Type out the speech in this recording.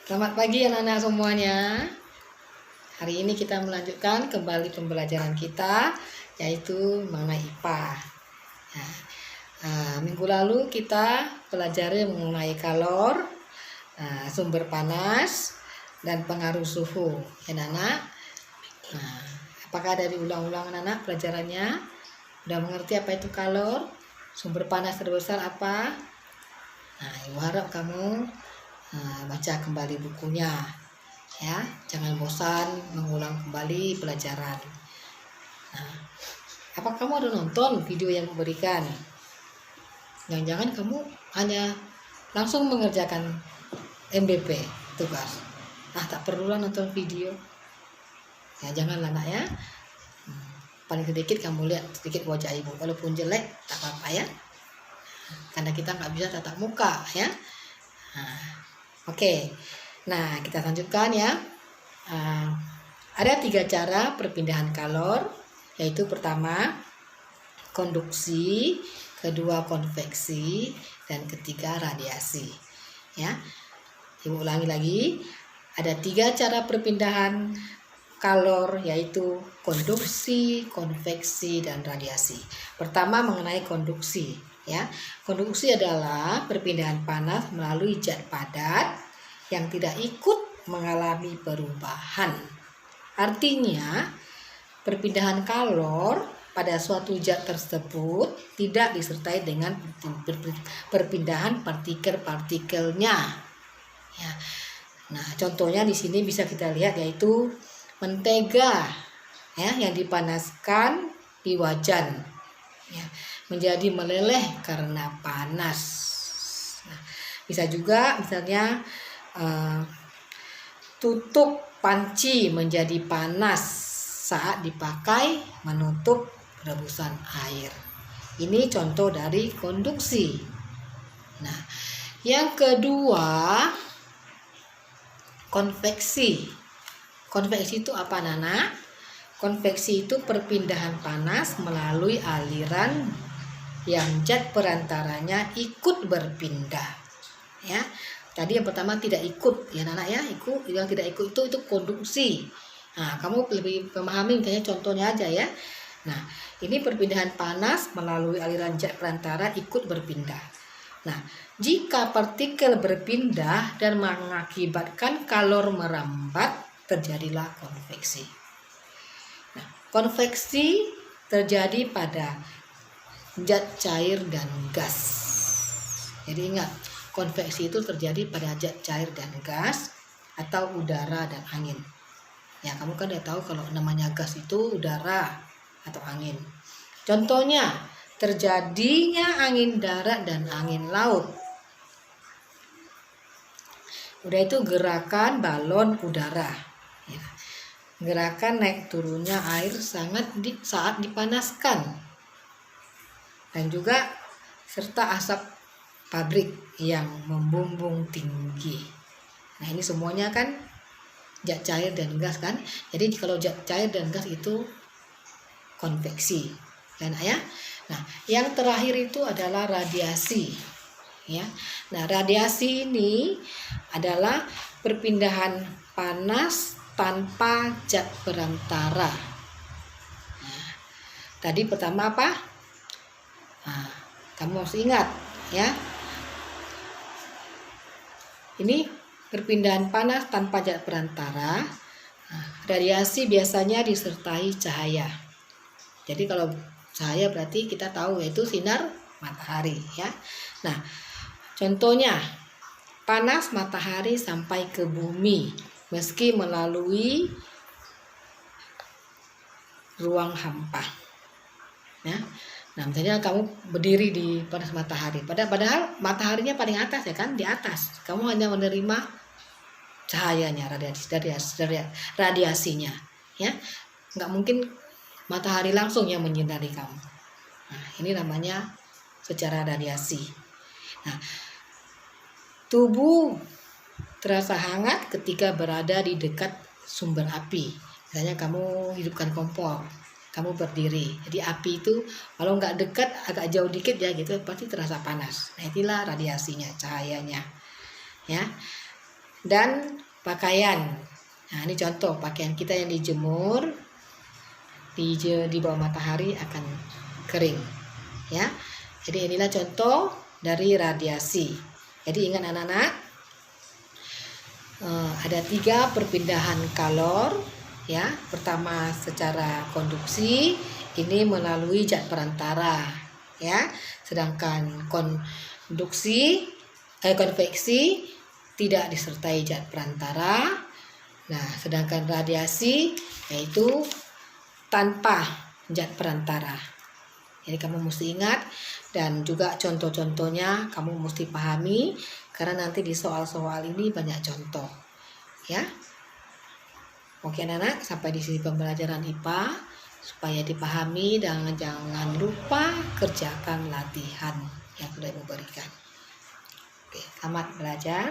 Selamat pagi anak-anak semuanya. Hari ini kita melanjutkan kembali pembelajaran kita, yaitu mengenai IPA. Minggu lalu kita pelajari mengenai kalor, sumber panas, dan pengaruh suhu. Ya anak-anak. Apakah dari ulang-ulang anak-anak pelajarannya? Udah mengerti apa itu kalor? Sumber panas terbesar apa? Ibu harap kamu baca kembali bukunya, ya, jangan bosan mengulang kembali pelajaran. Apa kamu ada nonton video yang memberikan? Jangan-jangan kamu hanya langsung mengerjakan MBP tugas. Tak perlulah nonton video. Ya janganlah nak ya. Paling sedikit kamu lihat sedikit wajah ibu, walaupun jelek tak apa-apa ya. Karena kita nggak bisa tatap muka ya. Oke, nah kita lanjutkan ya. Ada 3 cara perpindahan kalor, yaitu pertama konduksi, kedua konveksi, dan ketiga radiasi. Ya, ibu ulangi lagi. Ada 3 cara perpindahan kalor, yaitu konduksi, konveksi, dan radiasi. Pertama mengenai konduksi. Ya, konduksi adalah perpindahan panas melalui zat padat yang tidak ikut mengalami perubahan. Artinya, perpindahan kalor pada suatu zat tersebut tidak disertai dengan perpindahan partikel-partikelnya. Ya. Nah, contohnya di sini bisa kita lihat yaitu mentega ya yang dipanaskan di wajan. Ya, menjadi meleleh karena panas. Nah, bisa juga misalnya tutup panci menjadi panas saat dipakai menutup rebusan air. Ini contoh dari konduksi. Nah, yang kedua konveksi. Konveksi itu apa, Nana? Konveksi itu perpindahan panas melalui aliran yang zat perantaranya ikut berpindah. Ya, tadi yang pertama tidak ikut, ya Nana ya. Yang tidak ikut itu konduksi. Nah, kamu lebih memahami misalnya contohnya aja ya. Nah, ini perpindahan panas melalui aliran zat perantara ikut berpindah. Nah, jika partikel berpindah dan mengakibatkan kalor merambat, terjadilah konveksi. Nah, konveksi terjadi pada zat cair dan gas. Jadi ingat, konveksi itu terjadi pada zat cair dan gas atau udara dan angin. Ya, kamu kan udah tahu kalau namanya gas itu udara atau angin. Contohnya, terjadinya angin darat dan angin laut. Udah itu gerakan balon udara. Ya. Gerakan naik turunnya air saat dipanaskan. Dan juga serta asap pabrik yang membumbung tinggi. Nah, ini semuanya kan zat cair dan gas kan. Jadi kalau zat cair dan gas itu konveksi. Ya. Nah, yang terakhir itu adalah radiasi. Ya. Nah, radiasi ini adalah perpindahan panas tanpa zat perantara. Nah, tadi pertama apa? Kamu harus ingat ya. Ini perpindahan panas tanpa zat perantara. Radiasi biasanya disertai cahaya. Jadi kalau cahaya berarti kita tahu yaitu sinar matahari ya. Nah, contohnya panas matahari sampai ke bumi meski melalui ruang hampa. Ya. Nah, misalnya kamu berdiri di panas matahari, padahal mataharinya paling atas ya kan, di atas. Kamu hanya menerima cahayanya, radiasinya, ya. Nggak mungkin matahari langsung yang menyinari kamu. Nah, ini namanya secara radiasi. Nah, tubuh terasa hangat ketika berada di dekat sumber api. Misalnya kamu hidupkan kompor. Kamu berdiri, jadi api itu kalau nggak dekat agak jauh dikit ya gitu pasti terasa panas. Nah, itulah radiasinya, cahayanya ya. dan pakaian. Nah, ini contoh pakaian kita yang dijemur di bawah matahari akan kering, ya. Jadi inilah contoh dari radiasi. Jadi ingat anak-anak, ada 3 perpindahan kalor, ya. Pertama secara konduksi, ini melalui zat perantara, ya. Sedangkan konveksi tidak disertai zat perantara. Nah, sedangkan radiasi yaitu tanpa zat perantara. Jadi kamu mesti ingat, dan juga contoh-contohnya kamu mesti pahami, karena nanti di soal-soal ini banyak contoh, ya. Oke anak-anak, sampai di sini pembelajaran IPA supaya dipahami, dan jangan lupa kerjakan latihan yang sudah Ibu berikan. Oke, selamat belajar.